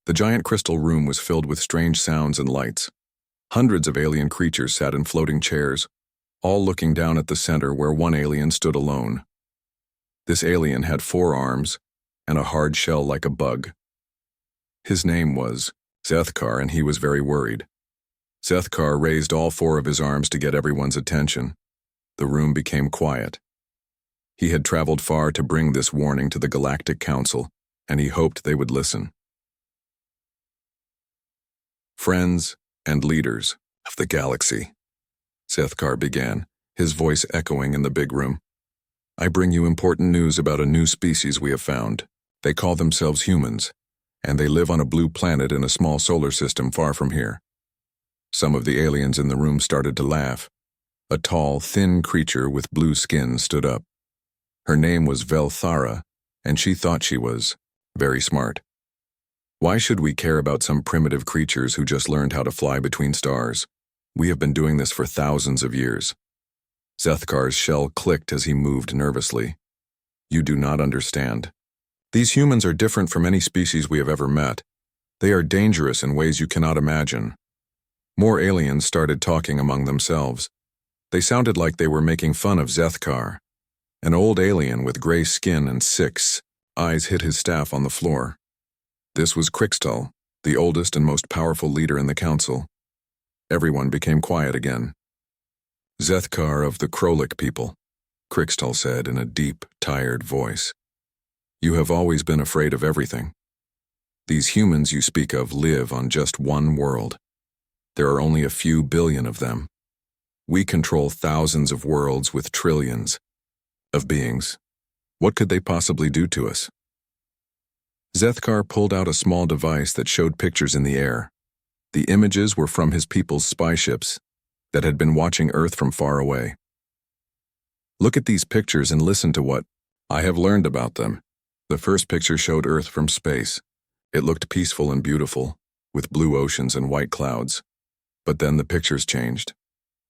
The giant crystal room was filled with strange sounds and lights. Hundreds of alien creatures sat in floating chairs, all looking down at the center where one alien stood alone. This alien had 4 arms and a hard shell like a bug. His name was Zethkar, and he was very worried. Zethkar raised all 4 of his arms to get everyone's attention. The room became quiet. He had traveled far to bring this warning to the Galactic Council, and he hoped they would listen. Friends and leaders of the galaxy, Zethkar began, his voice echoing in the big room. I bring you important news about a new species we have found. They call themselves humans, and they live on a blue planet in a small solar system far from here. Some of the aliens in the room started to laugh. A tall, thin creature with blue skin stood up. Her name was Velthara, and she thought she was very smart. Why should we care about some primitive creatures who just learned how to fly between stars? We have been doing this for thousands of years. Zethkar's shell clicked as he moved nervously. You do not understand. These humans are different from any species we have ever met. They are dangerous in ways you cannot imagine. More aliens started talking among themselves. They sounded like they were making fun of Zethkar. An old alien with gray skin and 6 eyes hit his staff on the floor. This was Crixtal, the oldest and most powerful leader in the council. Everyone became quiet again. Zethkar of the Krolik people, Crixtal said in a deep, tired voice. You have always been afraid of everything. These humans you speak of live on just one world. There are only a few billion of them. We control thousands of worlds with trillions of beings. What could they possibly do to us? Zethkar pulled out a small device that showed pictures in the air. The images were from his people's spy ships that had been watching Earth from far away. Look at these pictures and listen to what I have learned about them. The first picture showed Earth from space. It looked peaceful and beautiful, with blue oceans and white clouds. But then the pictures changed.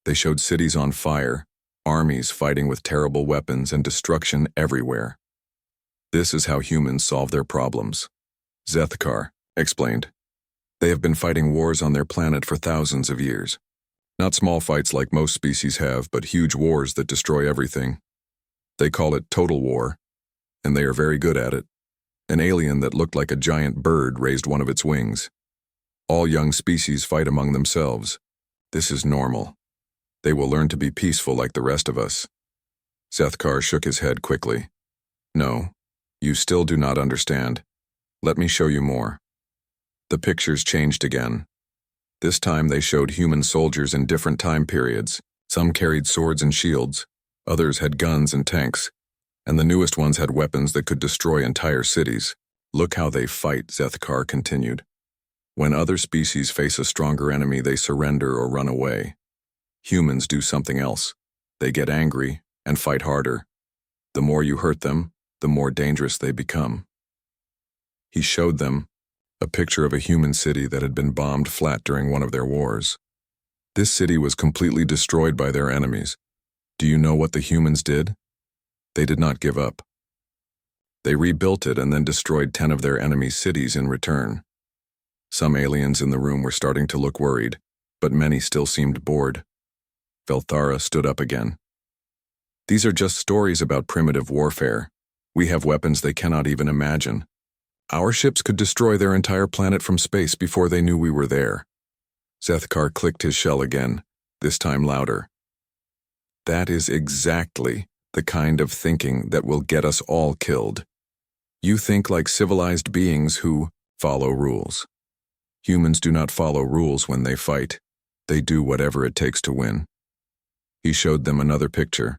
They showed cities on fire, armies fighting with terrible weapons, and destruction everywhere. This is how humans solve their problems, Zethkar explained. They have been fighting wars on their planet for thousands of years. Not small fights like most species have, but huge wars that destroy everything. They call it total war, and they are very good at it. An alien that looked like a giant bird raised one of its wings. All young species fight among themselves. This is normal. They will learn to be peaceful like the rest of us. Zethkar shook his head quickly. No, you still do not understand. Let me show you more. The pictures changed again. This time they showed human soldiers in different time periods. Some carried swords and shields, others had guns and tanks, and the newest ones had weapons that could destroy entire cities. Look how they fight, Zethkar continued. When other species face a stronger enemy, they surrender or run away. Humans do something else. They get angry and fight harder. The more you hurt them, the more dangerous they become. He showed them a picture of a human city that had been bombed flat during one of their wars. This city was completely destroyed by their enemies. Do you know what the humans did? They did not give up. They rebuilt it and then destroyed 10 of their enemies' cities in return. Some aliens in the room were starting to look worried, but many still seemed bored. Velthara stood up again. These are just stories about primitive warfare. We have weapons they cannot even imagine. Our ships could destroy their entire planet from space before they knew we were there. Zethkar clicked his shell again, this time louder. That is exactly the kind of thinking that will get us all killed. You think like civilized beings who follow rules. Humans do not follow rules when they fight. They do whatever it takes to win. He showed them another picture.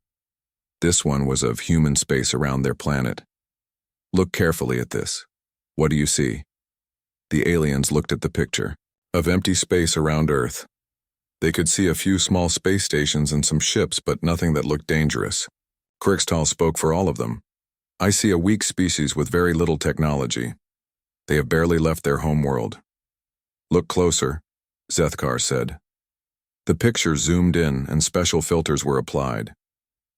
This one was of human space around their planet. Look carefully at this. What do you see? The aliens looked at the picture of empty space around Earth. They could see a few small space stations and some ships, but nothing that looked dangerous. Crixtal spoke for all of them. I see a weak species with very little technology. They have barely left their home world. Look closer, Zethkar said. The picture zoomed in and special filters were applied.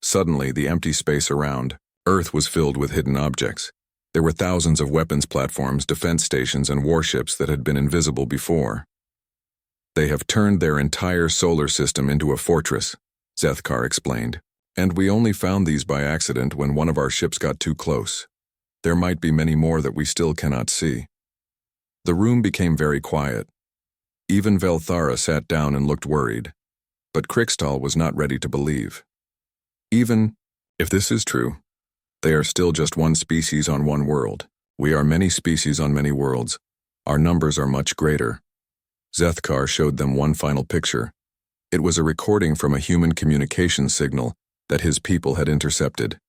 Suddenly, the empty space around Earth was filled with hidden objects. There were thousands of weapons platforms, defense stations, and warships that had been invisible before. They have turned their entire solar system into a fortress, Zethkar explained. And we only found these by accident when one of our ships got too close. There might be many more that we still cannot see. The room became very quiet. Even Velthara sat down and looked worried. But Krikstal was not ready to believe. Even if this is true, they are still just one species on one world. We are many species on many worlds. Our numbers are much greater. Zethkar showed them one final picture. It was a recording from a human communication signal that his people had intercepted.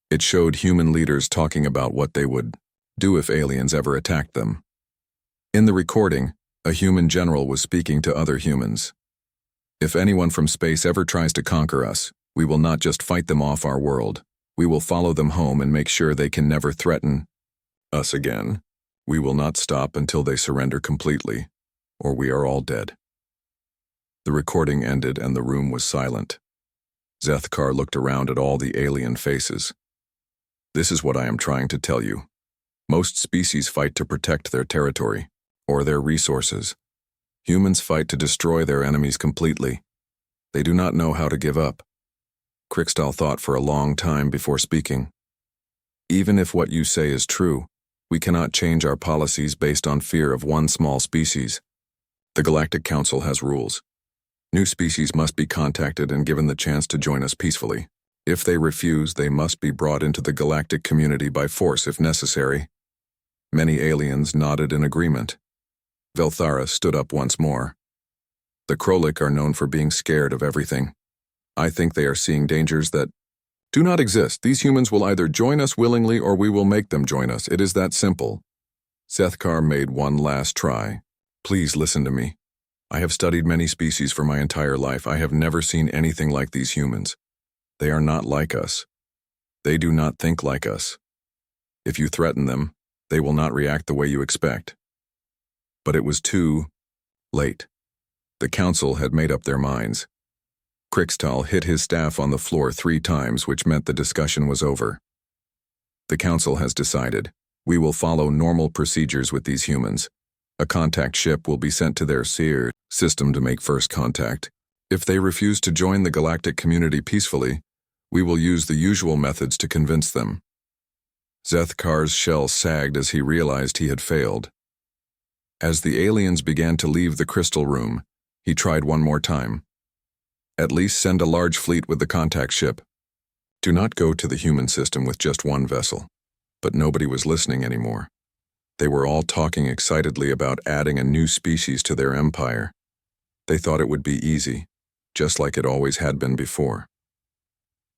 It showed human leaders talking about what they would do if aliens ever attacked them. In the recording, a human general was speaking to other humans. If anyone from space ever tries to conquer us, we will not just fight them off our world. We will follow them home and make sure they can never threaten us again. We will not stop until they surrender completely, or we are all dead. The recording ended and the room was silent. Zethkar looked around at all the alien faces. This is what I am trying to tell you. Most species fight to protect their territory, or their resources. Humans fight to destroy their enemies completely. They do not know how to give up. Krikstal thought for a long time before speaking. Even if what you say is true, we cannot change our policies based on fear of one small species. The Galactic Council has rules. New species must be contacted and given the chance to join us peacefully. If they refuse, they must be brought into the galactic community by force if necessary. Many aliens nodded in agreement. Velthara stood up once more. The Krolik are known for being scared of everything. I think they are seeing dangers that do not exist. These humans will either join us willingly or we will make them join us. It is that simple. Zethkar made one last try. Please listen to me. I have studied many species for my entire life. I have never seen anything like these humans. They are not like us. They do not think like us. If you threaten them, they will not react the way you expect. But it was too late. The council had made up their minds. Krikstal hit his staff on the floor 3 times, which meant the discussion was over. The council has decided. We will follow normal procedures with these humans. A contact ship will be sent to their SEER system to make first contact. If they refuse to join the galactic community peacefully, we will use the usual methods to convince them. Zethkar's shell sagged as he realized he had failed. As the aliens began to leave the crystal room, he tried one more time. At least send a large fleet with the contact ship. Do not go to the human system with just one vessel. But nobody was listening anymore. They were all talking excitedly about adding a new species to their empire. They thought it would be easy, just like it always had been before.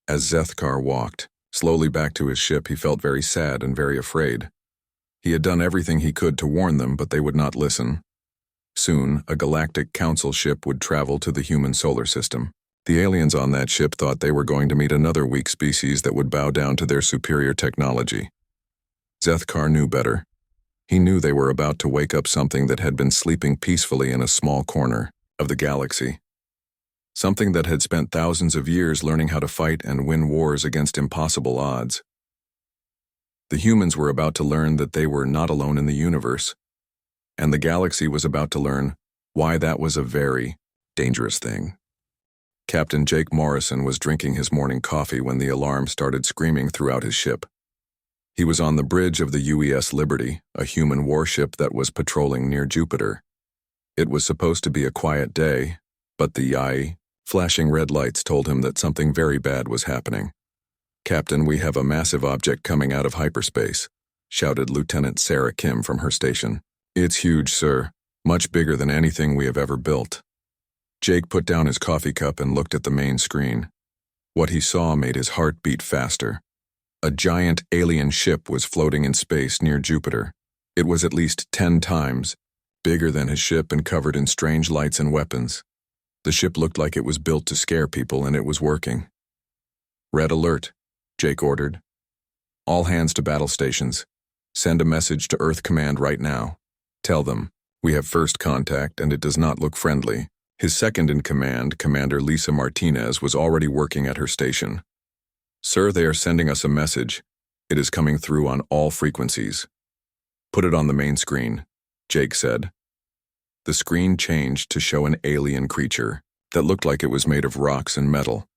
As Zethkar walked slowly back to his ship, he felt very sad and very afraid. He had done everything he could to warn them, but they would not listen. Soon, a galactic council ship would travel to the human solar system. The aliens on that ship thought they were going to meet another weak species that would bow down to their superior technology. Zethkar knew better. He knew they were about to wake up something that had been sleeping peacefully in a small corner of the galaxy. Something that had spent thousands of years learning how to fight and win wars against impossible odds. The humans were about to learn that they were not alone in the universe, and the galaxy was about to learn why that was a very dangerous thing. Captain Jake Morrison was drinking his morning coffee when the alarm started screaming throughout his ship. He was on the bridge of the UES Liberty, a human warship that was patrolling near Jupiter. It was supposed to be a quiet day, but the flashing red lights told him that something very bad was happening. "Captain, we have a massive object coming out of hyperspace," shouted Lieutenant Sarah Kim from her station. "It's huge, sir. Much bigger than anything we have ever built." Jake put down his coffee cup and looked at the main screen. What he saw made his heart beat faster. A giant alien ship was floating in space near Jupiter. It was at least 10 times bigger than his ship and covered in strange lights and weapons. The ship looked like it was built to scare people, and it was working. "Red alert," Jake ordered. "All hands to battle stations. Send a message to Earth Command right now. Tell them, we have first contact and it does not look friendly." His second-in-command, Commander Lisa Martinez, was already working at her station. "Sir, they are sending us a message. It is coming through on all frequencies. Put it on the main screen, Jake said. The screen changed to show an alien creature that looked like it was made of rocks and metal.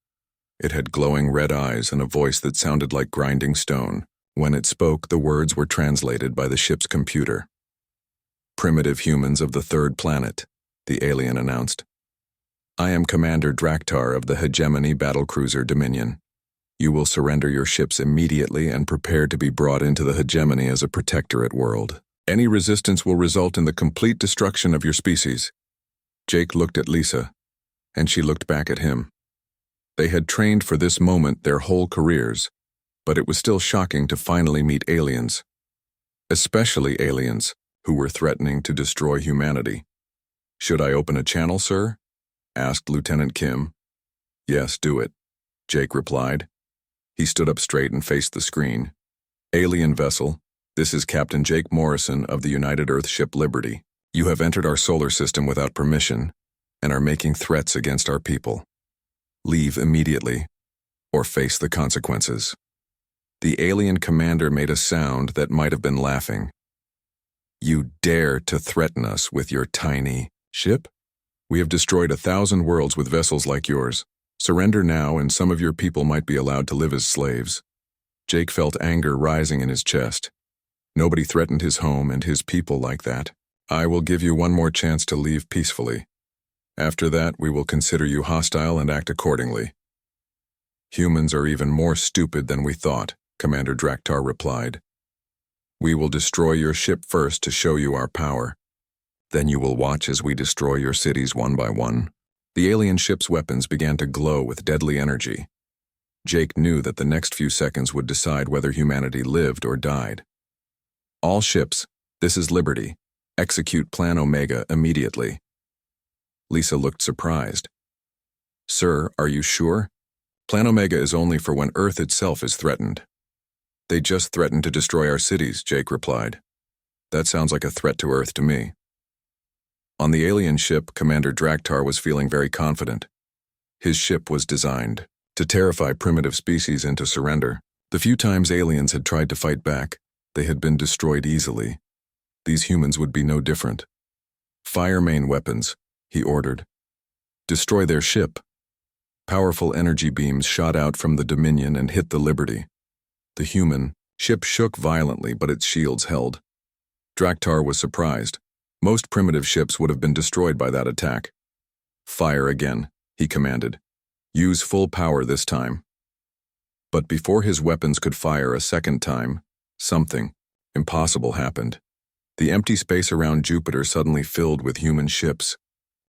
It had glowing red eyes and a voice that sounded like grinding stone. When it spoke, the words were translated by the ship's computer. "Primitive humans of the third planet," the alien announced. "I am Commander Draktar of the Hegemony battlecruiser Dominion. You will surrender your ships immediately and prepare to be brought into the Hegemony as a protectorate world. Any resistance will result in the complete destruction of your species." Jake looked at Lisa, and she looked back at him. They had trained for this moment their whole careers, but it was still shocking to finally meet aliens. Especially aliens who were threatening to destroy humanity. "Should I open a channel, sir?" asked Lieutenant Kim. "Yes, do it," Jake replied. He stood up straight and faced the screen. "Alien vessel, this is Captain Jake Morrison of the United Earth ship Liberty. You have entered our solar system without permission and are making threats against our people. Leave immediately, or face the consequences." The alien commander made a sound that might have been laughing. "You dare to threaten us with your tiny ship? We have destroyed 1,000 worlds with vessels like yours. Surrender now and some of your people might be allowed to live as slaves." Jake felt anger rising in his chest. Nobody threatened his home and his people like that. "I will give you one more chance to leave peacefully. After that, we will consider you hostile and act accordingly." "Humans are even more stupid than we thought," Commander Draktar replied. "We will destroy your ship first to show you our power. Then you will watch as we destroy your cities one by one." The alien ship's weapons began to glow with deadly energy. Jake knew that the next few seconds would decide whether humanity lived or died. "All ships, this is Liberty. Execute Plan Omega immediately." Lisa looked surprised. "Sir, are you sure? Plan Omega is only for when Earth itself is threatened." "They just threatened to destroy our cities," Jake replied. "That sounds like a threat to Earth to me." On the alien ship, Commander Draktar was feeling very confident. His ship was designed to terrify primitive species into surrender. The few times aliens had tried to fight back, they had been destroyed easily. These humans would be no different. "Fire main weapons," he ordered. "Destroy their ship." Powerful energy beams shot out from the Dominion and hit the Liberty. The human ship shook violently, but its shields held. Draktar was surprised. Most primitive ships would have been destroyed by that attack. "Fire again," he commanded. "Use full power this time." But before his weapons could fire a second time, something impossible happened. The empty space around Jupiter suddenly filled with human ships.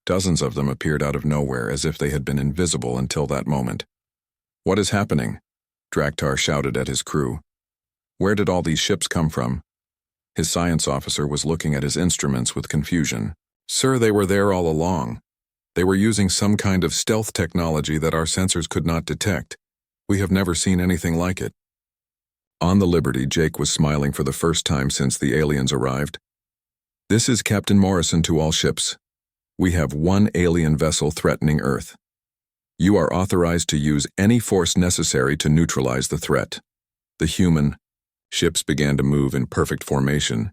Dozens of them appeared out of nowhere as if they had been invisible until that moment. "What is happening?" Draktar shouted at his crew. "Where did all these ships come from?" His science officer was looking at his instruments with confusion. "Sir, they were there all along. They were using some kind of stealth technology that our sensors could not detect. We have never seen anything like it." On the Liberty, Jake was smiling for the first time since the aliens arrived. "This is Captain Morrison to all ships. We have one alien vessel threatening Earth. You are authorized to use any force necessary to neutralize the threat." The human ships began to move in perfect formation.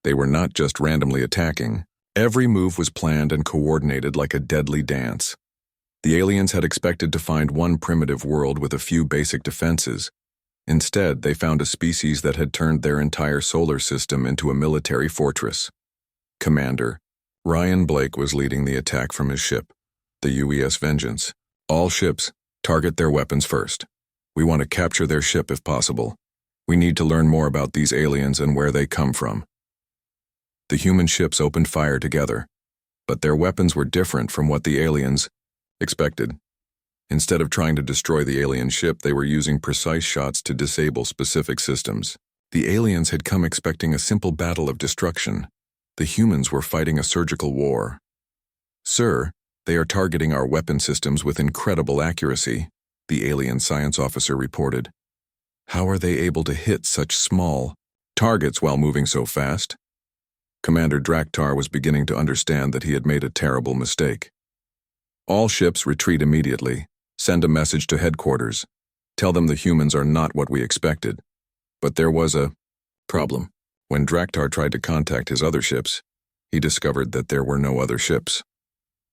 They were not just randomly attacking. Every move was planned and coordinated like a deadly dance. The aliens had expected to find one primitive world with a few basic defenses. Instead, they found a species that had turned their entire solar system into a military fortress. Commander Ryan Blake was leading the attack from his ship, the UES Vengeance. "All ships, target their weapons first. We want to capture their ship if possible. We need to learn more about these aliens and where they come from." The human ships opened fire together, but their weapons were different from what the aliens expected. Instead of trying to destroy the alien ship, they were using precise shots to disable specific systems. The aliens had come expecting a simple battle of destruction. The humans were fighting a surgical war. "Sir, they are targeting our weapon systems with incredible accuracy," the alien science officer reported. "How are they able to hit such small targets while moving so fast?" Commander Draktar was beginning to understand that he had made a terrible mistake. "All ships retreat immediately. Send a message to headquarters. Tell them the humans are not what we expected. But there was a problem. When Draktar tried to contact his other ships, he discovered that there were no other ships.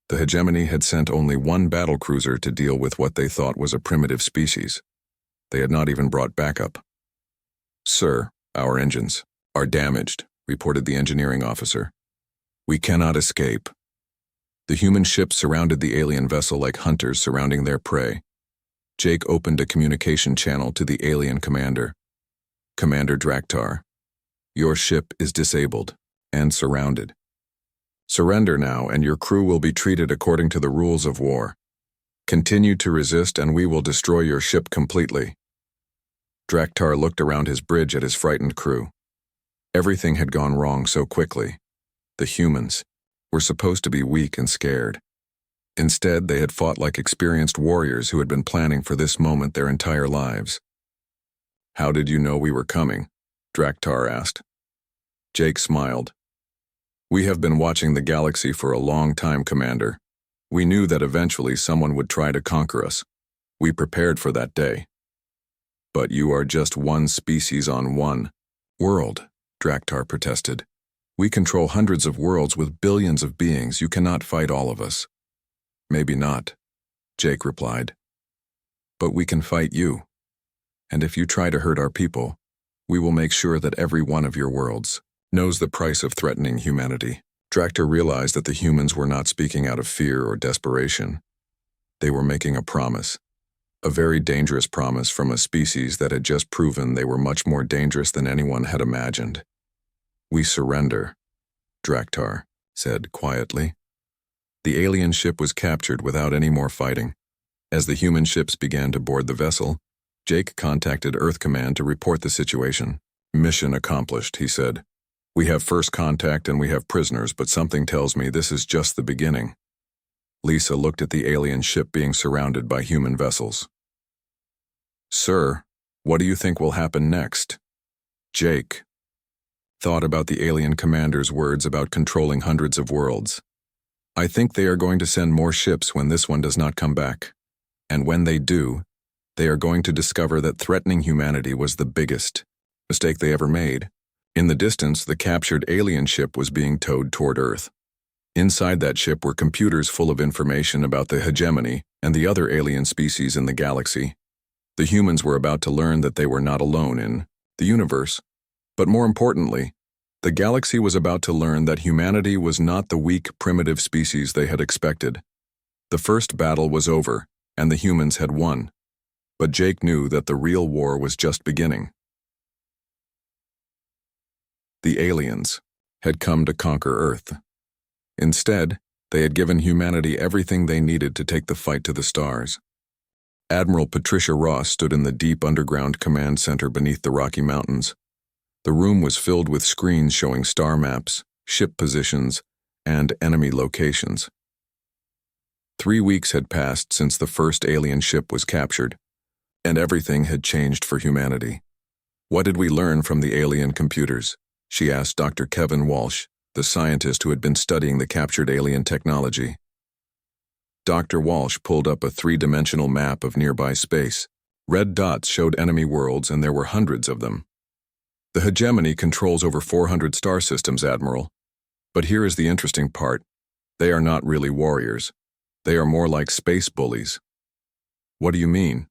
The hegemony had sent only one battlecruiser to deal with what they thought was a primitive species. They had not even brought backup. "Sir, our engines are damaged," reported the engineering officer. "We cannot escape." The human ships surrounded the alien vessel like hunters surrounding their prey. Jake opened a communication channel to the alien commander. "Commander Draktar, your ship is disabled and surrounded. Surrender now, and your crew will be treated according to the rules of war. Continue to resist, and we will destroy your ship completely." Draktar looked around his bridge at his frightened crew. Everything had gone wrong so quickly. The humans were supposed to be weak and scared. Instead, they had fought like experienced warriors who had been planning for this moment their entire lives. "How did you know we were coming?" Draktar asked. Jake smiled. "We have been watching the galaxy for a long time, Commander. We knew that eventually someone would try to conquer us. We prepared for that day." "But you are just one species on one world," Draktar protested. "We control hundreds of worlds with billions of beings. You cannot fight all of us." "Maybe not," Jake replied. "But we can fight you. And if you try to hurt our people, we will make sure that every one of your worlds knows the price of threatening humanity." Draktar realized that the humans were not speaking out of fear or desperation. They were making a promise. A very dangerous promise from a species that had just proven they were much more dangerous than anyone had imagined. "We surrender," Draktar said quietly. The alien ship was captured without any more fighting. As the human ships began to board the vessel, Jake contacted Earth Command to report the situation. "Mission accomplished," he said. "We have first contact and we have prisoners, but something tells me this is just the beginning." Lisa looked at the alien ship being surrounded by human vessels. "Sir, what do you think will happen next?" Jake thought about the alien commander's words about controlling hundreds of worlds. "I think they are going to send more ships when this one does not come back. And when they do, they are going to discover that threatening humanity was the biggest mistake they ever made." In the distance, the captured alien ship was being towed toward Earth. Inside that ship were computers full of information about the hegemony and the other alien species in the galaxy. The humans were about to learn that they were not alone in the universe. But more importantly, the galaxy was about to learn that humanity was not the weak, primitive species they had expected. The first battle was over, and the humans had won. But Jake knew that the real war was just beginning. The aliens had come to conquer Earth. Instead, they had given humanity everything they needed to take the fight to the stars. Admiral Patricia Ross stood in the deep underground command center beneath the Rocky Mountains. The room was filled with screens showing star maps, ship positions, and enemy locations. 3 weeks had passed since the first alien ship was captured, and everything had changed for humanity. "What did we learn from the alien computers?" she asked Dr. Kevin Walsh, the scientist who had been studying the captured alien technology. Dr. Walsh pulled up a 3-dimensional map of nearby space. Red dots showed enemy worlds, and there were hundreds of them. "The hegemony controls over 400 star systems, Admiral. But here is the interesting part. They are not really warriors. They are more like space bullies." "What do you mean?"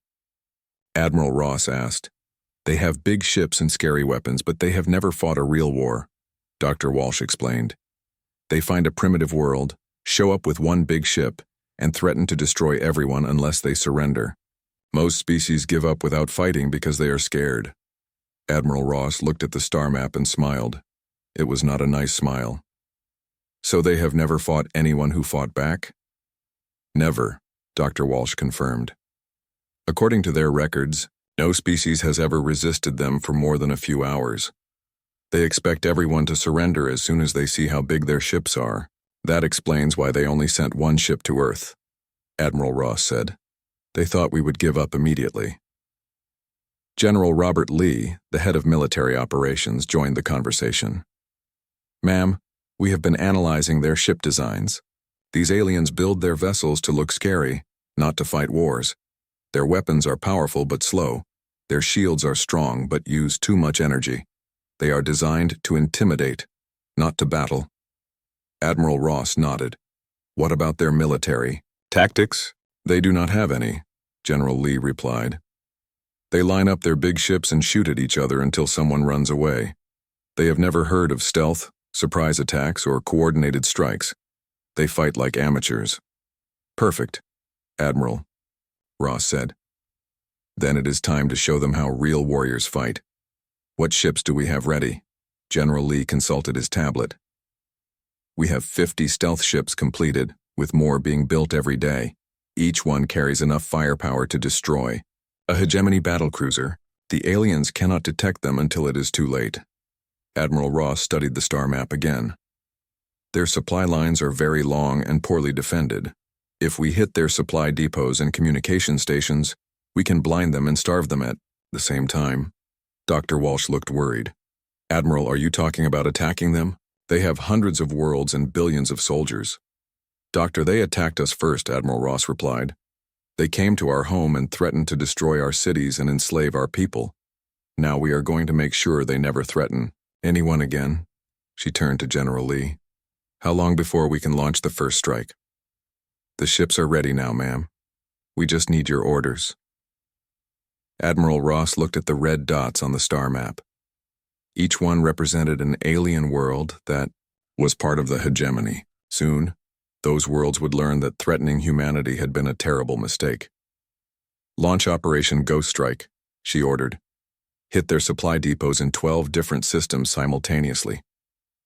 Admiral Ross asked. "They have big ships and scary weapons, but they have never fought a real war," Dr. Walsh explained. "They find a primitive world, show up with one big ship, and threaten to destroy everyone unless they surrender. Most species give up without fighting because they are scared." Admiral Ross looked at the star map and smiled. It was not a nice smile. "So they have never fought anyone who fought back?" "Never," Dr. Walsh confirmed. "According to their records, no species has ever resisted them for more than a few hours. They expect everyone to surrender as soon as they see how big their ships are. That explains why they only sent one ship to Earth," Admiral Ross said. "They thought we would give up immediately." General Robert Lee, the head of military operations, joined the conversation. "Ma'am, we have been analyzing their ship designs. These aliens build their vessels to look scary, not to fight wars. Their weapons are powerful but slow, Their shields are strong but use too much energy. They are designed to intimidate, not to battle. Admiral Ross nodded. What about their military tactics? They do not have any, General Lee replied. They line up their big ships and shoot at each other until someone runs away. They have never heard of stealth, surprise attacks, or coordinated strikes. They fight like amateurs. Perfect, Admiral, Ross said. Then it is time to show them how real warriors fight. What ships do we have ready? General Lee consulted his tablet. We have 50 stealth ships completed, with more being built every day. Each one carries enough firepower to destroy. A hegemony battlecruiser. The aliens cannot detect them until it is too late. Admiral Ross studied the star map again. Their supply lines are very long and poorly defended. If we hit their supply depots and communication stations, we can blind them and starve them at the same time. Dr. Walsh looked worried. Admiral, are you talking about attacking them? They have hundreds of worlds and billions of soldiers. Doctor, they attacked us first, Admiral Ross replied. They came to our home and threatened to destroy our cities and enslave our people. Now we are going to make sure they never threaten anyone again. She turned to General Lee. How long before we can launch the first strike? The ships are ready now, ma'am. We just need your orders. Admiral Ross looked at the red dots on the star map. Each one represented an alien world that was part of the hegemony. Soon, those worlds would learn that threatening humanity had been a terrible mistake. Launch Operation Ghost Strike, she ordered. Hit their supply depots in 12 different systems simultaneously.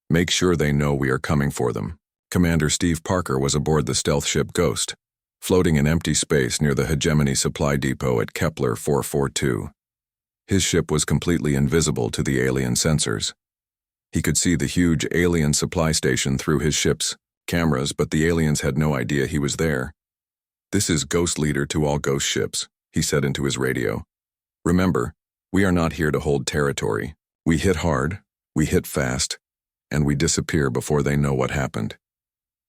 Make sure they know we are coming for them. Commander Steve Parker was aboard the stealth ship Ghost, floating in empty space near the hegemony supply depot at Kepler 442. His ship was completely invisible to the alien sensors. He could see the huge alien supply station through his ship's cameras, but the aliens had no idea he was there. This is Ghost Leader to all Ghost ships, he said into his radio. Remember, we are not here to hold territory. We hit hard, we hit fast, and we disappear before they know what happened.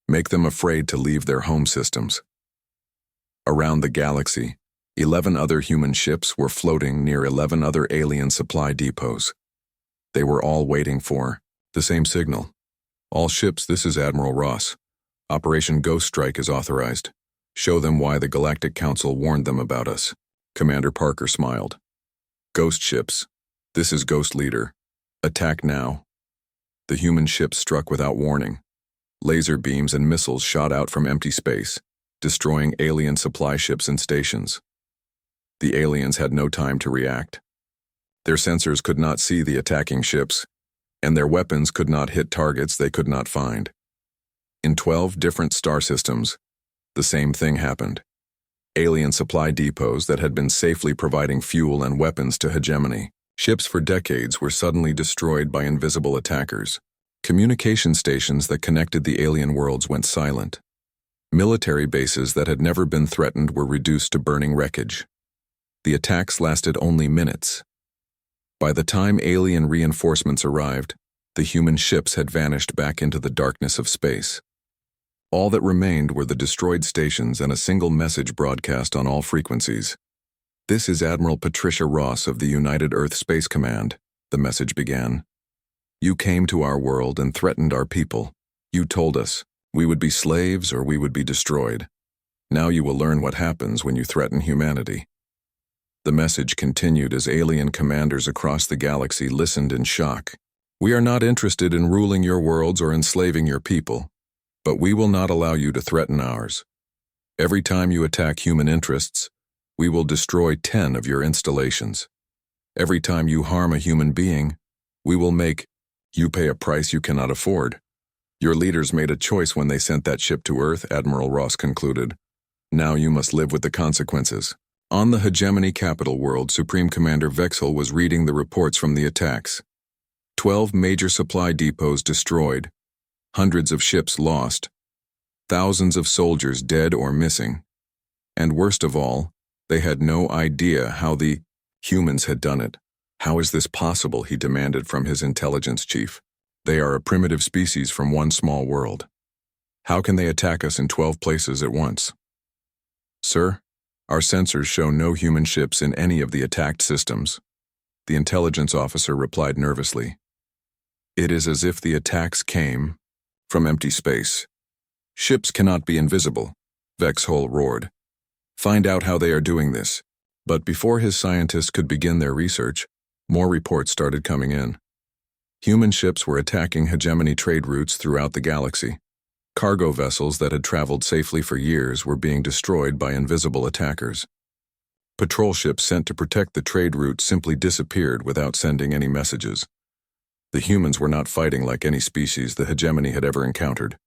Make them afraid to leave their home systems. Around the galaxy, 11 other human ships were floating near 11 other alien supply depots. They were all waiting for the same signal. All ships, this is Admiral Ross. Operation Ghost Strike is authorized. Show them why the Galactic Council warned them about us. Commander Parker smiled. Ghost ships, this is Ghost Leader. Attack now. The human ships struck without warning. Laser beams and missiles shot out from empty space, destroying alien supply ships and stations. The aliens had no time to react. Their sensors could not see the attacking ships, and their weapons could not hit targets they could not find. In 12 different star systems, the same thing happened. Alien supply depots that had been safely providing fuel and weapons to hegemony ships for decades were suddenly destroyed by invisible attackers. Communication stations that connected the alien worlds went silent. Military bases that had never been threatened were reduced to burning wreckage. The attacks lasted only minutes. By the time alien reinforcements arrived, the human ships had vanished back into the darkness of space. All that remained were the destroyed stations and a single message broadcast on all frequencies. This is Admiral Patricia Ross of the United Earth Space Command, the message began. You came to our world and threatened our people. You told us we would be slaves or we would be destroyed. Now you will learn what happens when you threaten humanity. The message continued as alien commanders across the galaxy listened in shock. We are not interested in ruling your worlds or enslaving your people, but we will not allow you to threaten ours. Every time you attack human interests, we will destroy 10 of your installations. Every time you harm a human being, we will make you pay a price you cannot afford. Your leaders made a choice when they sent that ship to Earth, Admiral Ross concluded. Now you must live with the consequences. On the hegemony capital world, Supreme Commander Vexel was reading the reports from the attacks. 12 major supply depots destroyed, hundreds of ships lost, thousands of soldiers dead or missing. And worst of all, they had no idea how the humans had done it. How is this possible, he demanded from his intelligence chief. They are a primitive species from one small world. How can they attack us in 12 places at once? Sir, Our sensors show no human ships in any of the attacked systems. The intelligence officer replied nervously. It is as if the attacks came from empty space. Ships cannot be invisible, Vexhol roared. Find out how they are doing this. But before his scientists could begin their research, more reports started coming in. Human ships were attacking hegemony trade routes throughout the galaxy. Cargo vessels that had traveled safely for years were being destroyed by invisible attackers. Patrol ships sent to protect the trade route simply disappeared without sending any messages. The humans were not fighting like any species the hegemony had ever encountered.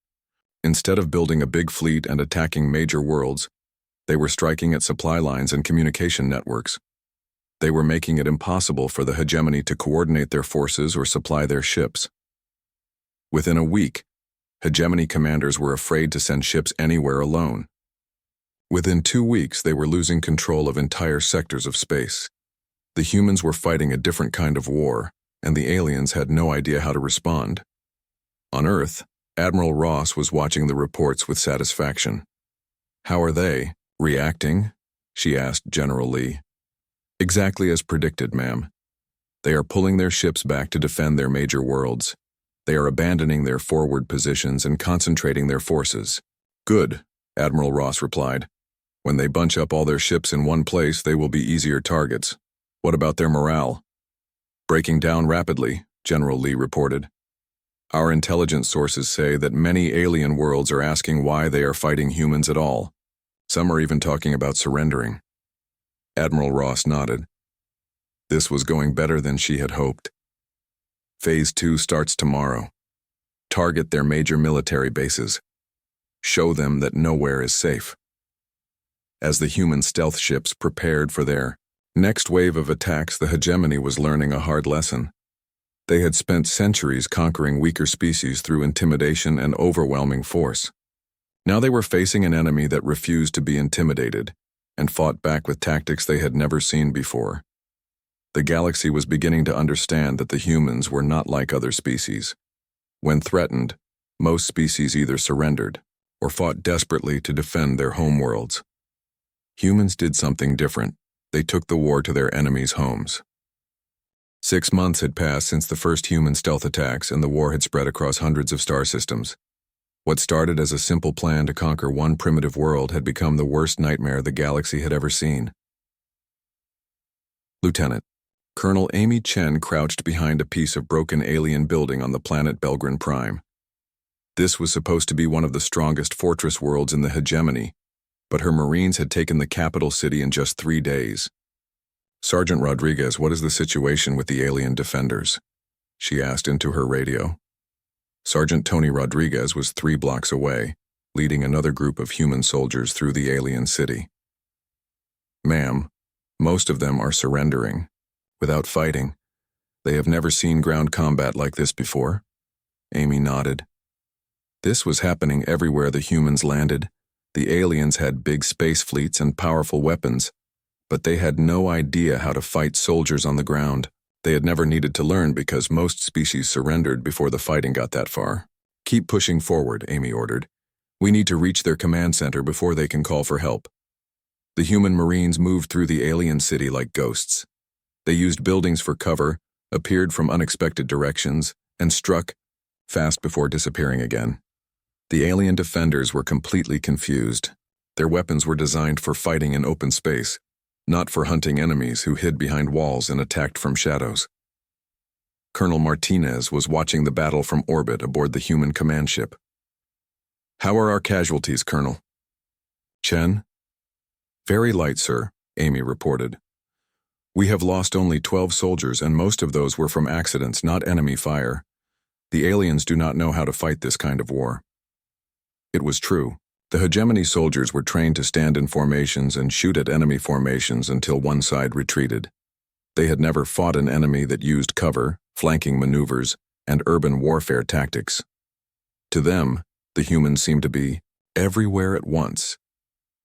Instead of building a big fleet and attacking major worlds, they were striking at supply lines and communication networks. They were making it impossible for the hegemony to coordinate their forces or supply their ships. Within a week, hegemony commanders were afraid to send ships anywhere alone. Within 2 weeks, they were losing control of entire sectors of space. The humans were fighting a different kind of war, and the aliens had no idea how to respond. On Earth, Admiral Ross was watching the reports with satisfaction. How are they reacting? She asked General Lee. Exactly as predicted, ma'am. They are pulling their ships back to defend their major worlds. They are abandoning their forward positions and concentrating their forces. Good, Admiral Ross replied. When they bunch up all their ships in one place, they will be easier targets. What about their morale? Breaking down rapidly, General Lee reported. Our intelligence sources say that many alien worlds are asking why they are fighting humans at all. Some are even talking about surrendering. Admiral Ross nodded. This was going better than she had hoped. Phase 2 starts tomorrow. Target their major military bases. Show them that nowhere is safe. As the human stealth ships prepared for their next wave of attacks, the hegemony was learning a hard lesson. They had spent centuries conquering weaker species through intimidation and overwhelming force. Now they were facing an enemy that refused to be intimidated and fought back with tactics they had never seen before. The galaxy was beginning to understand that the humans were not like other species. When threatened, most species either surrendered or fought desperately to defend their homeworlds. Humans did something different. They took the war to their enemies' homes. 6 months had passed since the first human stealth attacks, and the war had spread across hundreds of star systems. What started as a simple plan to conquer one primitive world had become the worst nightmare the galaxy had ever seen. Lieutenant, Colonel Amy Chen crouched behind a piece of broken alien building on the planet Belgran Prime. This was supposed to be one of the strongest fortress worlds in the hegemony, but her Marines had taken the capital city in just 3 days. Sergeant Rodriguez, what is the situation with the alien defenders? She asked into her radio. Sergeant Tony Rodriguez was 3 blocks away, leading another group of human soldiers through the alien city. Ma'am, most of them are surrendering, without fighting. They have never seen ground combat like this before. Amy nodded. This was happening everywhere the humans landed. The aliens had big space fleets and powerful weapons, but they had no idea how to fight soldiers on the ground. They had never needed to learn because most species surrendered before the fighting got that far. Keep pushing forward, Amy ordered. We need to reach their command center before they can call for help. The human Marines moved through the alien city like ghosts. They used buildings for cover, appeared from unexpected directions, and struck fast before disappearing again. The alien defenders were completely confused. Their weapons were designed for fighting in open space, not for hunting enemies who hid behind walls and attacked from shadows. Colonel Martinez was watching the battle from orbit aboard the human command ship. How are our casualties, Colonel? Chen? Very light, sir, Amy reported. We have lost only 12 soldiers, and most of those were from accidents, not enemy fire. The aliens do not know how to fight this kind of war. It was true. The hegemony soldiers were trained to stand in formations and shoot at enemy formations until one side retreated. They had never fought an enemy that used cover, flanking maneuvers, and urban warfare tactics. To them, the humans seemed to be everywhere at once.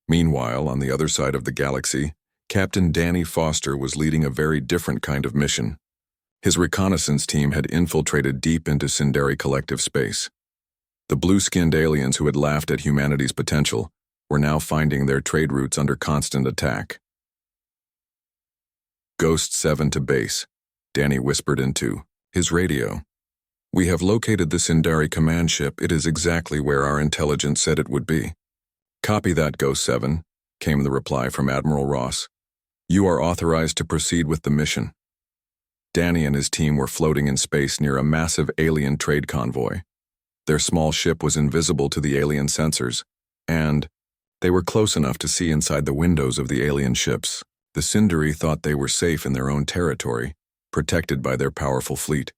Meanwhile, on the other side of the galaxy, Captain Danny Foster was leading a very different kind of mission. His reconnaissance team had infiltrated deep into Sindari collective space. The blue-skinned aliens who had laughed at humanity's potential were now finding their trade routes under constant attack. Ghost 7 to base, Danny whispered into his radio. We have located the Sindari command ship. It is exactly where our intelligence said it would be. Copy that, Ghost 7, came the reply from Admiral Ross. You are authorized to proceed with the mission. Danny and his team were floating in space near a massive alien trade convoy. Their small ship was invisible to the alien sensors, and they were close enough to see inside the windows of the alien ships. The Sindari thought they were safe in their own territory, protected by their powerful fleet.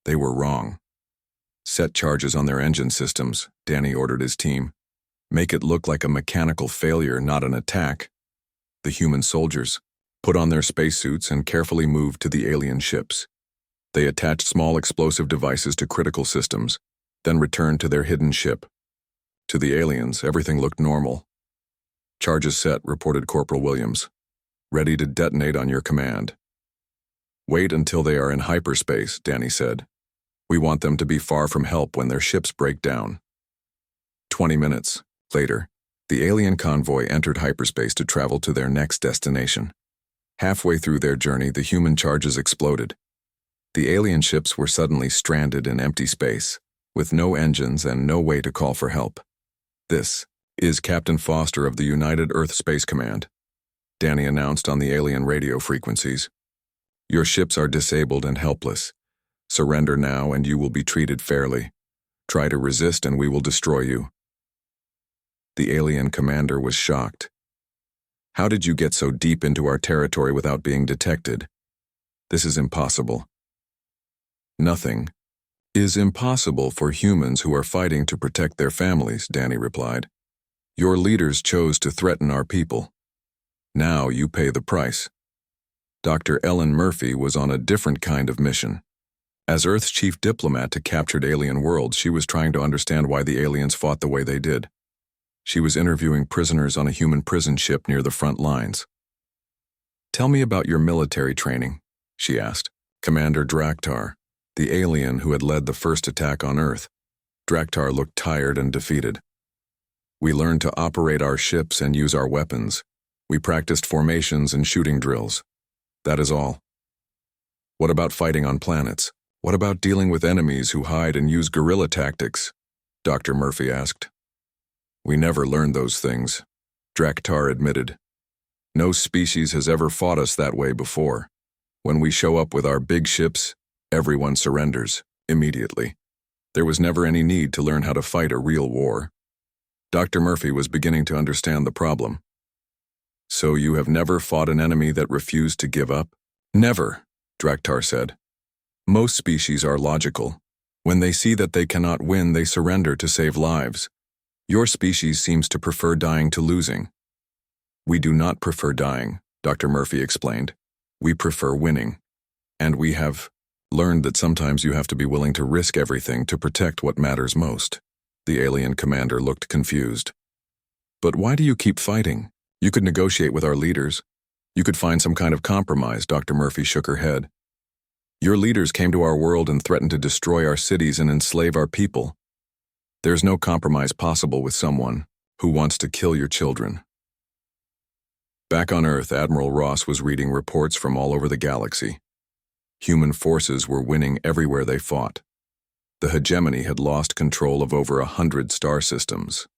They were wrong. Set charges on their engine systems, Danny ordered his team. Make it look like a mechanical failure, not an attack. The human soldiers put on their spacesuits and carefully moved to the alien ships. They attached small explosive devices to critical systems, then returned to their hidden ship. To the aliens, everything looked normal. Charges set, reported Corporal Williams. Ready to detonate on your command. Wait until they are in hyperspace, Danny said. We want them to be far from help when their ships break down. 20 minutes later, the alien convoy entered hyperspace to travel to their next destination. Halfway through their journey, the human charges exploded. The alien ships were suddenly stranded in empty space, with no engines and no way to call for help. This is Captain Foster of the United Earth Space Command, Danny announced on the alien radio frequencies. Your ships are disabled and helpless. Surrender now and you will be treated fairly. Try to resist and we will destroy you. The alien commander was shocked. How did you get so deep into our territory without being detected? This is impossible. Nothing is impossible for humans who are fighting to protect their families, Danny replied. Your leaders chose to threaten our people. Now you pay the price. Dr. Ellen Murphy was on a different kind of mission. As Earth's chief diplomat to captured alien worlds, she was trying to understand why the aliens fought the way they did. She was interviewing prisoners on a human prison ship near the front lines. Tell me about your military training, she asked. Commander Draktar, the alien who had led the first attack on Earth. Draktar looked tired and defeated. We learned to operate our ships and use our weapons. We practiced formations and shooting drills. That is all. What about fighting on planets? What about dealing with enemies who hide and use guerrilla tactics? Dr. Murphy asked. We never learned those things, Draktar admitted. No species has ever fought us that way before. When we show up with our big ships, everyone surrenders, immediately. There was never any need to learn how to fight a real war. Dr. Murphy was beginning to understand the problem. So you have never fought an enemy that refused to give up? Never, Draktar said. Most species are logical. When they see that they cannot win, they surrender to save lives. Your species seems to prefer dying to losing. We do not prefer dying, Dr. Murphy explained. We prefer winning. And we have learned that sometimes you have to be willing to risk everything to protect what matters most. The alien commander looked confused. But why do you keep fighting? You could negotiate with our leaders. You could find some kind of compromise, Dr. Murphy shook her head. Your leaders came to our world and threatened to destroy our cities and enslave our people. There's no compromise possible with someone who wants to kill your children. Back on Earth, Admiral Ross was reading reports from all over the galaxy. Human forces were winning everywhere they fought. The hegemony had lost control of over 100 star systems.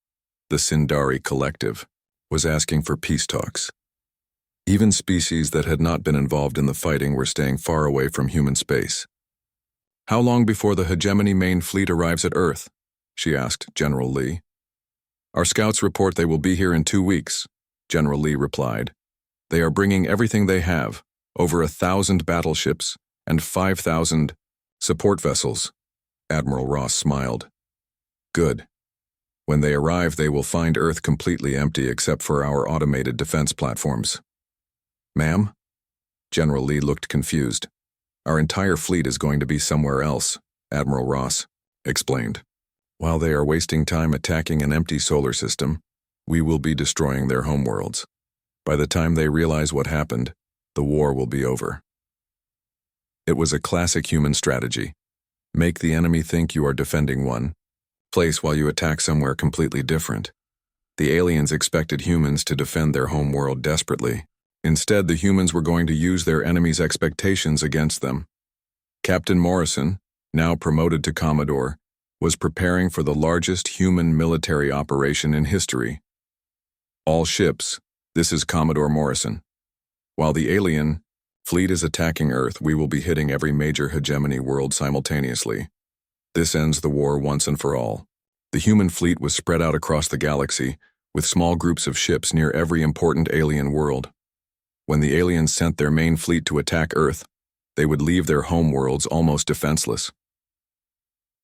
The Sindari Collective was asking for peace talks. Even species that had not been involved in the fighting were staying far away from human space. How long before the hegemony main fleet arrives at Earth? She asked General Lee. Our scouts report they will be here in 2 weeks, General Lee replied. They are bringing everything they have, over 1,000 battleships and 5,000 support vessels. Admiral Ross smiled. Good. When they arrive, they will find Earth completely empty except for our automated defense platforms. Ma'am? General Lee looked confused. Our entire fleet is going to be somewhere else, Admiral Ross explained. While they are wasting time attacking an empty solar system, we will be destroying their homeworlds. By the time they realize what happened, the war will be over. It was a classic human strategy. Make the enemy think you are defending one place while you attack somewhere completely different. The aliens expected humans to defend their home world desperately. Instead, the humans were going to use their enemies' expectations against them. Captain Morrison, now promoted to Commodore, was preparing for the largest human military operation in history. All ships, this is Commodore Morrison. While the alien fleet is attacking Earth, we will be hitting every major hegemony world simultaneously. This ends the war once and for all. The human fleet was spread out across the galaxy, with small groups of ships near every important alien world. When the aliens sent their main fleet to attack Earth, they would leave their home worlds almost defenseless.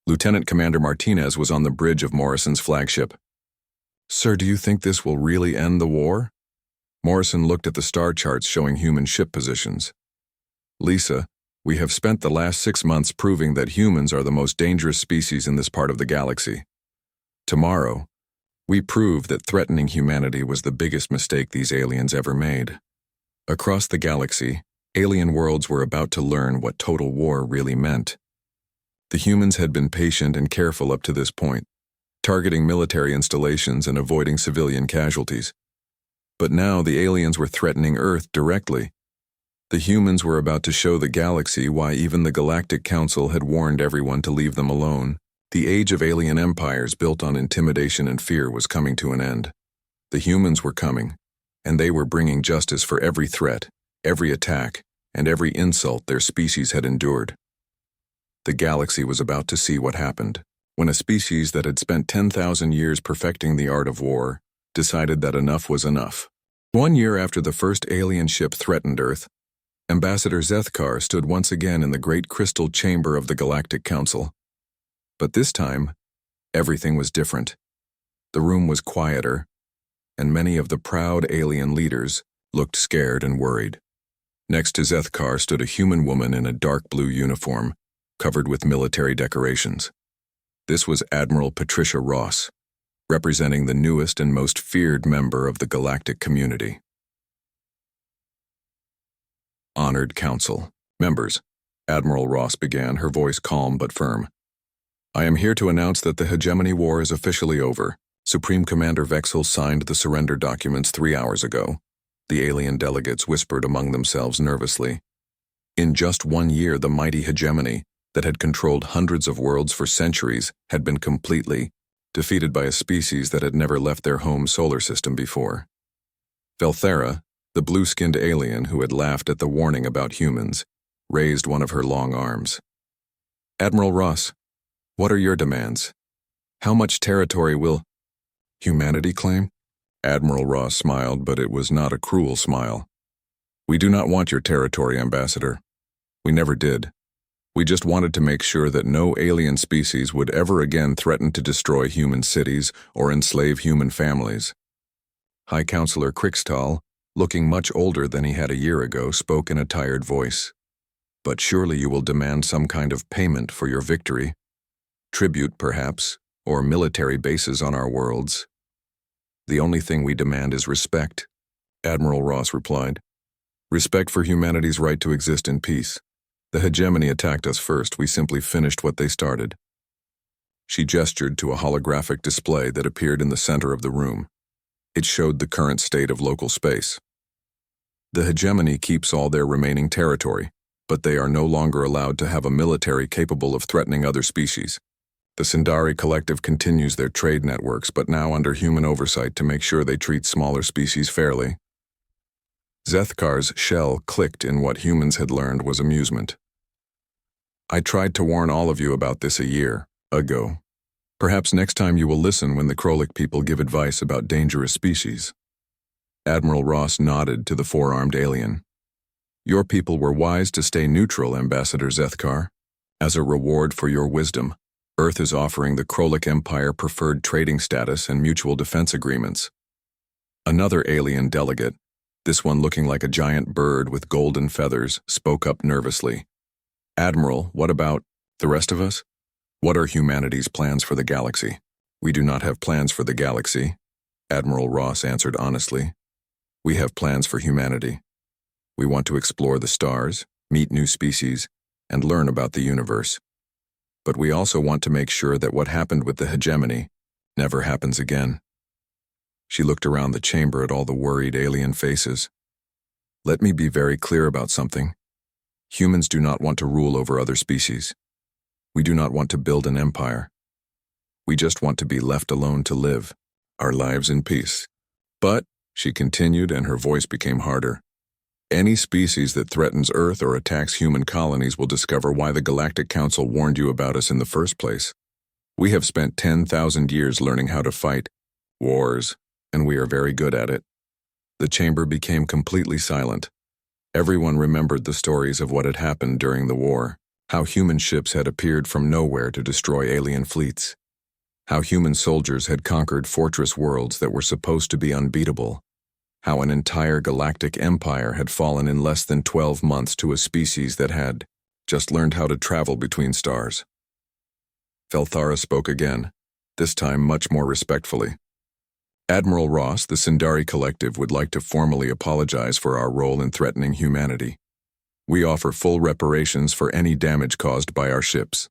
Lieutenant Commander Martinez was on the bridge of Morrison's flagship. "Sir, do you think this will really end the war?" Morrison looked at the star charts showing human ship positions. "Lisa, we have spent the last 6 months proving that humans are the most dangerous species in this part of the galaxy. Tomorrow, we prove that threatening humanity was the biggest mistake these aliens ever made." Across the galaxy, alien worlds were about to learn what total war really meant. The humans had been patient and careful up to this point, targeting military installations and avoiding civilian casualties. But now the aliens were threatening Earth directly. The humans were about to show the galaxy why even the Galactic Council had warned everyone to leave them alone. The age of alien empires built on intimidation and fear was coming to an end. The humans were coming, and they were bringing justice for every threat, every attack, and every insult their species had endured. The galaxy was about to see what happened when a species that had spent 10,000 years perfecting the art of war decided that enough was enough. 1 year after the first alien ship threatened Earth, Ambassador Zethkar stood once again in the great crystal chamber of the Galactic Council. But this time, everything was different. The room was quieter, and many of the proud alien leaders looked scared and worried. Next to Zethkar stood a human woman in a dark blue uniform, covered with military decorations. This was Admiral Patricia Ross, representing the newest and most feared member of the galactic community. Honored Council members, Admiral Ross began, her voice calm but firm. "I am here to announce that the Hegemony War is officially over. Supreme Commander Vexel signed the surrender documents 3 hours ago." The alien delegates whispered among themselves nervously. In just 1 year, the mighty hegemony that had controlled hundreds of worlds for centuries had been completely defeated by a species that had never left their home solar system before. Velthera, the blue-skinned alien who had laughed at the warning about humans, raised one of her long arms. "Admiral Ross, what are your demands? How much territory will humanity claim?" Admiral Ross smiled, but it was not a cruel smile. "We do not want your territory, Ambassador. We never did. We just wanted to make sure that no alien species would ever again threaten to destroy human cities or enslave human families." High Counselor Krikstal, looking much older than he had a year ago, spoke in a tired voice. "But surely you will demand some kind of payment for your victory. Tribute, perhaps, or military bases on our worlds." "The only thing we demand is respect," Admiral Ross replied. "Respect for humanity's right to exist in peace. The hegemony attacked us first. We simply finished what they started." She gestured to a holographic display that appeared in the center of the room. It showed the current state of local space. The hegemony keeps all their remaining territory, but they are no longer allowed to have a military capable of threatening other species. The Sindari Collective continues their trade networks, but now under human oversight to make sure they treat smaller species fairly. Zethkar's shell clicked in what humans had learned was amusement. "I tried to warn all of you about this a year ago. Perhaps next time you will listen when the Krolik people give advice about dangerous species." Admiral Ross nodded to the four-armed alien. "Your people were wise to stay neutral, Ambassador Zethkar. As a reward for your wisdom, Earth is offering the Krolik Empire preferred trading status and mutual defense agreements." Another alien delegate, this one looking like a giant bird with golden feathers, spoke up nervously. "Admiral, what about the rest of us? What are humanity's plans for the galaxy?" "We do not have plans for the galaxy," Admiral Ross answered honestly. "We have plans for humanity. We want to explore the stars, meet new species, and learn about the universe. But we also want to make sure that what happened with the hegemony never happens again." She looked around the chamber at all the worried alien faces. Let me be very clear about something. Humans do not want to rule over other species. We do not want to build an empire. We just want to be left alone to live our lives in peace. But, she continued, and her voice became harder, any species that threatens Earth or attacks human colonies will discover why the Galactic Council warned you about us in the first place. We have spent 10,000 years learning how to fight wars, and we are very good at it. The chamber became completely silent. Everyone remembered the stories of what had happened during the war, how human ships had appeared from nowhere to destroy alien fleets, how human soldiers had conquered fortress worlds that were supposed to be unbeatable, how an entire galactic empire had fallen in less than 12 months to a species that had just learned how to travel between stars. Felthara spoke again, this time much more respectfully. Admiral Ross, the Sindari Collective would like to formally apologize for our role in threatening humanity. We offer full reparations for any damage caused by our ships.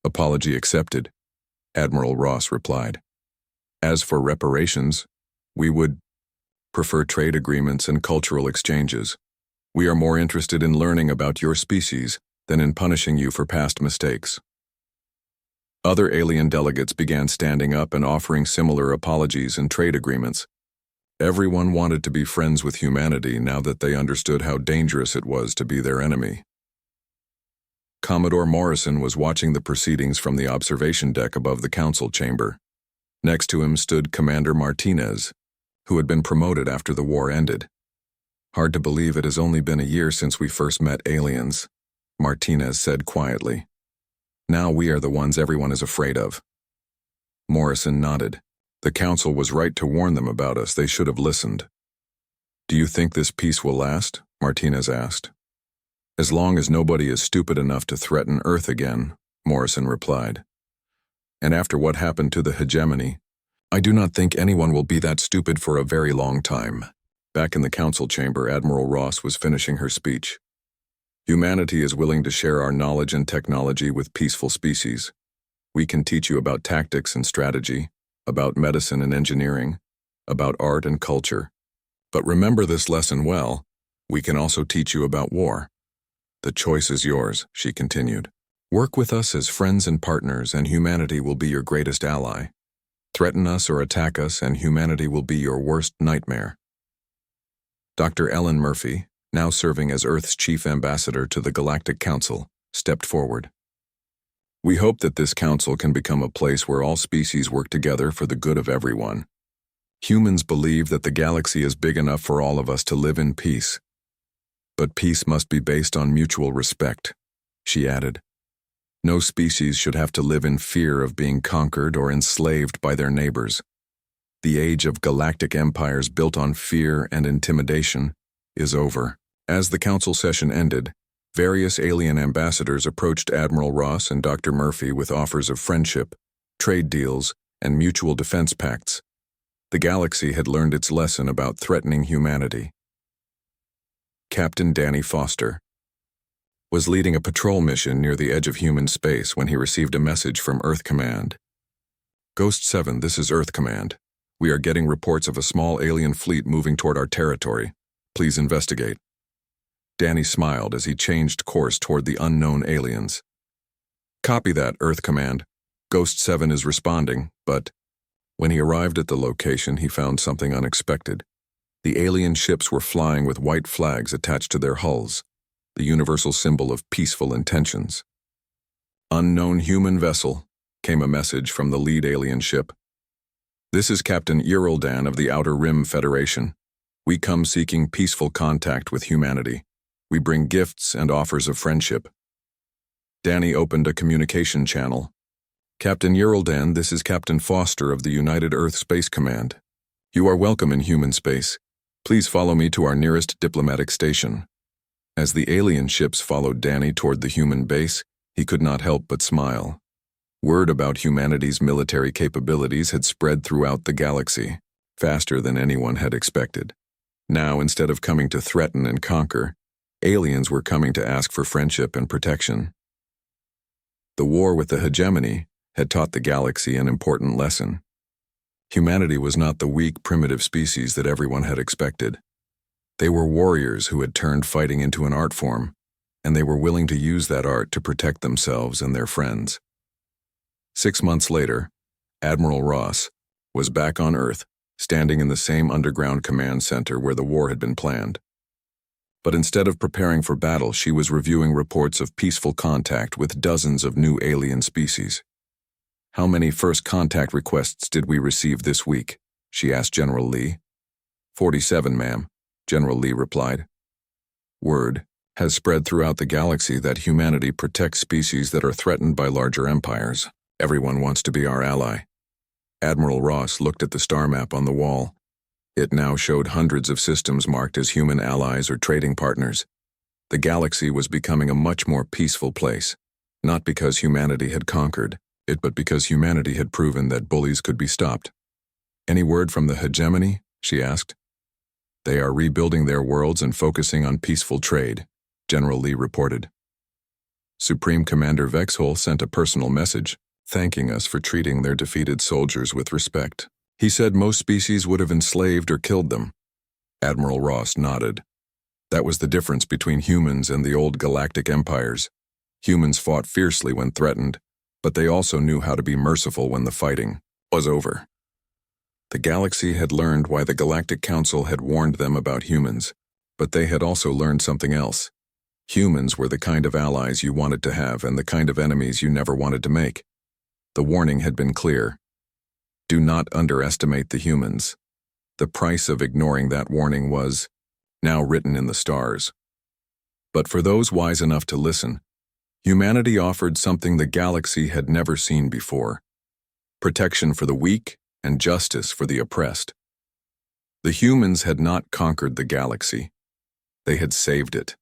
Apology accepted, Admiral Ross replied. As for reparations, we would prefer trade agreements and cultural exchanges. We are more interested in learning about your species than in punishing you for past mistakes. Other alien delegates began standing up and offering similar apologies and trade agreements. Everyone wanted to be friends with humanity now that they understood how dangerous it was to be their enemy. Commodore Morrison was watching the proceedings from the observation deck above the council chamber. Next to him stood Commander Martinez, who had been promoted after the war ended. Hard to believe it has only been a year since we first met aliens, Martinez said quietly. Now we are the ones everyone is afraid of. Morrison nodded. The council was right to warn them about us. They should have listened. Do you think this peace will last? Martinez asked. As long as nobody is stupid enough to threaten Earth again, Morrison replied. And after what happened to the hegemony, I do not think anyone will be that stupid for a very long time. Back in the council chamber, Admiral Ross was finishing her speech. Humanity is willing to share our knowledge and technology with peaceful species. We can teach you about tactics and strategy, about medicine and engineering, about art and culture. But remember this lesson well, we can also teach you about war. The choice is yours, she continued. Work with us as friends and partners, and humanity will be your greatest ally. Threaten us or attack us, and humanity will be your worst nightmare. Dr. Ellen Murphy, now serving as Earth's chief ambassador to the Galactic Council, stepped forward. We hope that this council can become a place where all species work together for the good of everyone. Humans believe that the galaxy is big enough for all of us to live in peace. But peace must be based on mutual respect, she added. No species should have to live in fear of being conquered or enslaved by their neighbors. The age of galactic empires built on fear and intimidation is over. As the council session ended, various alien ambassadors approached Admiral Ross and Dr. Murphy with offers of friendship, trade deals, and mutual defense pacts. The galaxy had learned its lesson about threatening humanity. Captain Danny Foster was leading a patrol mission near the edge of human space when he received a message from Earth Command. Ghost 7, this is Earth Command. We are getting reports of a small alien fleet moving toward our territory. Please investigate. Danny smiled as he changed course toward the unknown aliens. Copy that, Earth Command. Ghost 7 is responding, but when he arrived at the location, he found something unexpected. The alien ships were flying with white flags attached to their hulls, the universal symbol of peaceful intentions. Unknown human vessel, came a message from the lead alien ship. This is Captain Iroldan of the Outer Rim Federation. We come seeking peaceful contact with humanity. We bring gifts and offers of friendship. Danny opened a communication channel. Captain Iroldan, this is Captain Foster of the United Earth Space Command. You are welcome in human space. Please follow me to our nearest diplomatic station. As the alien ships followed Danny toward the human base, he could not help but smile. Word about humanity's military capabilities had spread throughout the galaxy, faster than anyone had expected. Now, instead of coming to threaten and conquer, aliens were coming to ask for friendship and protection. The war with the hegemony had taught the galaxy an important lesson. Humanity was not the weak, primitive species that everyone had expected. They were warriors who had turned fighting into an art form, and they were willing to use that art to protect themselves and their friends. 6 months later, Admiral Ross was back on Earth, standing in the same underground command center where the war had been planned. But instead of preparing for battle, she was reviewing reports of peaceful contact with dozens of new alien species. "How many first contact requests did we receive this week?" she asked General Lee. 47, ma'am," General Lee replied. Word has spread throughout the galaxy that humanity protects species that are threatened by larger empires. Everyone wants to be our ally. Admiral Ross looked at the star map on the wall. It now showed hundreds of systems marked as human allies or trading partners. The galaxy was becoming a much more peaceful place, not because humanity had conquered it, but because humanity had proven that bullies could be stopped. "Any word from the hegemony?" she asked. "They are rebuilding their worlds and focusing on peaceful trade," General Lee reported. Supreme Commander Vexhol sent a personal message, thanking us for treating their defeated soldiers with respect. He said most species would have enslaved or killed them. Admiral Ross nodded. That was the difference between humans and the old galactic empires. Humans fought fiercely when threatened, but they also knew how to be merciful when the fighting was over. The galaxy had learned why the Galactic Council had warned them about humans, but they had also learned something else. Humans were the kind of allies you wanted to have and the kind of enemies you never wanted to make. The warning had been clear. Do not underestimate the humans. The price of ignoring that warning was now written in the stars. But for those wise enough to listen, humanity offered something the galaxy had never seen before: protection for the weak and justice for the oppressed. The humans had not conquered the galaxy. They had saved it.